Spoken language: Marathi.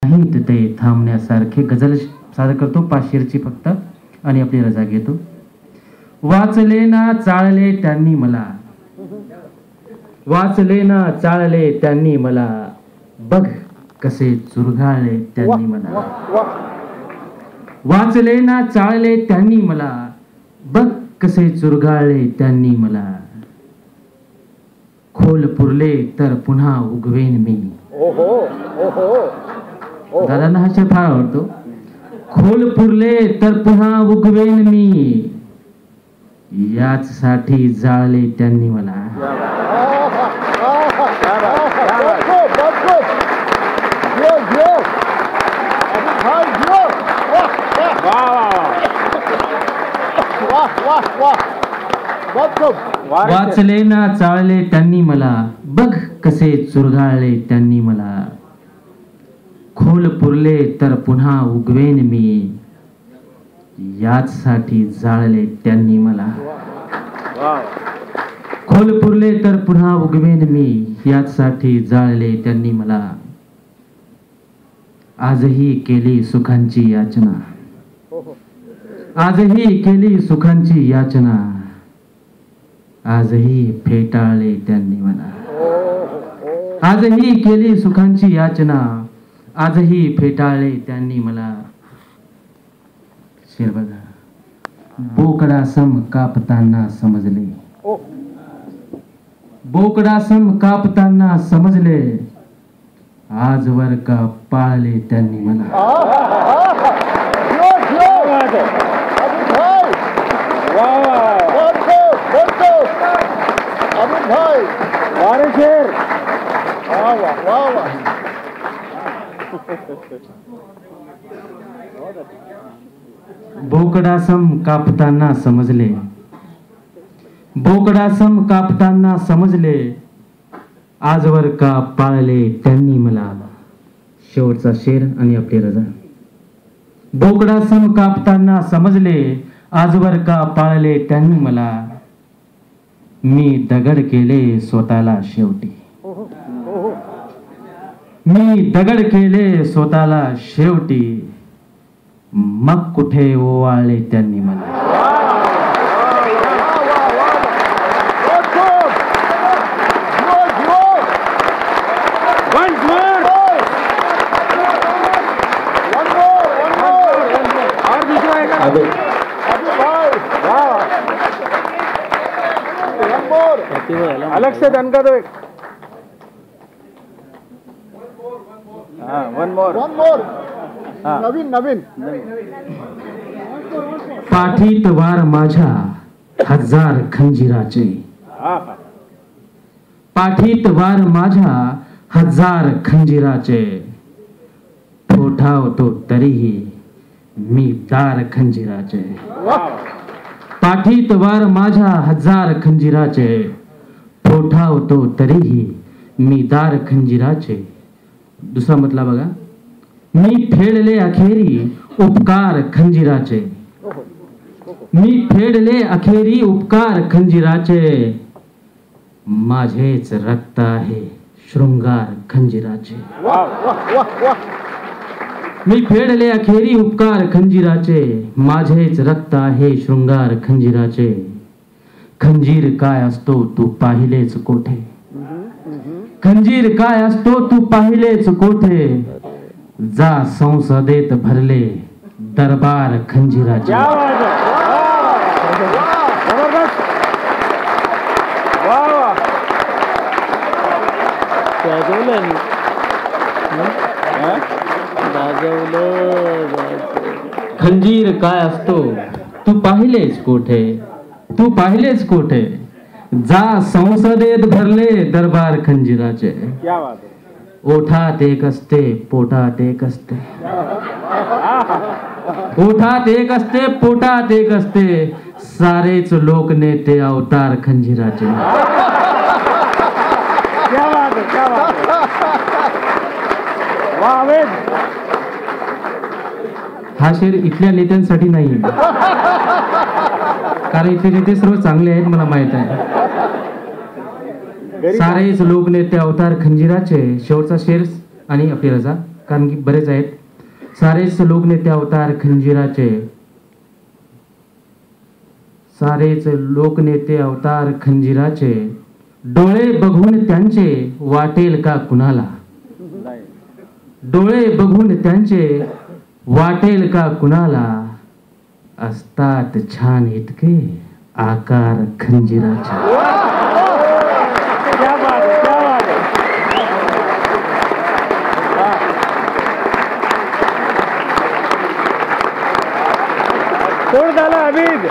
नाही ते थांबण्यासारखे गझल सादर करतो 5 शेरची फक्त आणि आपली रजा घेतो. वाचले ना चाळले त्यांनी मला, वाचले ना चाळले त्यांनी मला, बघ कसे चुरघाळले त्यांनी मला. वाचले ना चाळले त्यांनी मला, बघ कसे चुरघाळले त्यांनी मला. खोल पुरले तर पुन्हा उगवेन मी. दादांना हा शेर फार आवडतो. खोल पुरले तर पुन्हा उगवेन मी, याच साठी जाळले त्यांनी मला. वाचले ना चाळले त्यांनी मला, बघ कसे चुरघाळले त्यांनी मला. खोल पुरले तर पुन्हा उगवेन मी, याच साठी जाळले त्यांनी मला. खोल पुरले तर पुन्हा उगवेन मी, याच साठी जाळले त्यांनी मला. आजही केली सुखांची याचना, आजही केली सुखांची याचना, आजही फेटाळले त्यांनी मला. आजही केली सुखांची याचना, आजही फेटाळले त्यांनी मला. शेर बघा. बोकडासम कापताना समजले, बोकडासम कापताना समजले, आजवर का पाळले त्यांनी मला. बोकडासम कापताना समजले, बोकडासम कापताना समजले, आजवर का पाळले त्यांनी मला. शेवटचा शेर आणि आपली रजा. बोकडासम कापताना समजले, आजवर का पाळले त्यांनी मला. मी दगड केले स्वतःला शेवटी, मी दगड केले स्वतःला शेवटी, मग कुठे ओवाळले त्यांनी मला. अलग से दनका दो एक. One more. नवीन नवीन. पाठीत वार माझ्या हजार खंजिराचे, पाठीत वार माझ्या हजार खंजिराचे, ठोठावतो तरीही मी दार खंजिराचे. पाठीत वार माझ्या हजार खंजिराचे, ठोठावतो तरीही मी दार खंजिराचे. दुसरा मतला बघा. मी फेडले अखेरी उपकार खंजिराचे, मी फेडले अखेरी उपकार खंजिराचे, माझेच रक्त आहे शृंगार खंजिराचे. मी फेडले अखेरी उपकार खंजिराचे, माझेच रक्त आहे शृंगार खंजिराचे. खंजीर काय असतो तू पाहिलेच कोठे, खंजीर काय असतो तू पाहिलेच कोठे, जा संसदेत भरले दरबार खंजिराचे. खंजीर काय असतो तू पाहिलेच कोठे, तू पाहिलेच कोठे, जा संसदेत भरले दरबार खंजिराचे. ओठात एक असते पोटात एक असते, ओठात एक असते पोटात एक असते, सारेच लोक नेते अवतार खंजिराचे. हा शेर इथल्या नेत्यांसाठी नाही, कारण इथले नेते सर्व चांगले आहेत मला माहित आहे. सारेच लोक नेते अवतार खंजिराचे. शेवटचा शेर आणि आपली रजा. कारण की बरेच आहेत. सारेच लोकनेते अवतार खंजिराचे, सारेच लोकनेते अवतार खंजिराचे, डोळे बघून त्यांचे वाटेल का कुणाला, डोळे बघून त्यांचे वाटेल का कुणाला, असतात छान इतके आकार खंजिराचे. क्या बात है, क्या बात है. कोण झाला अभिद?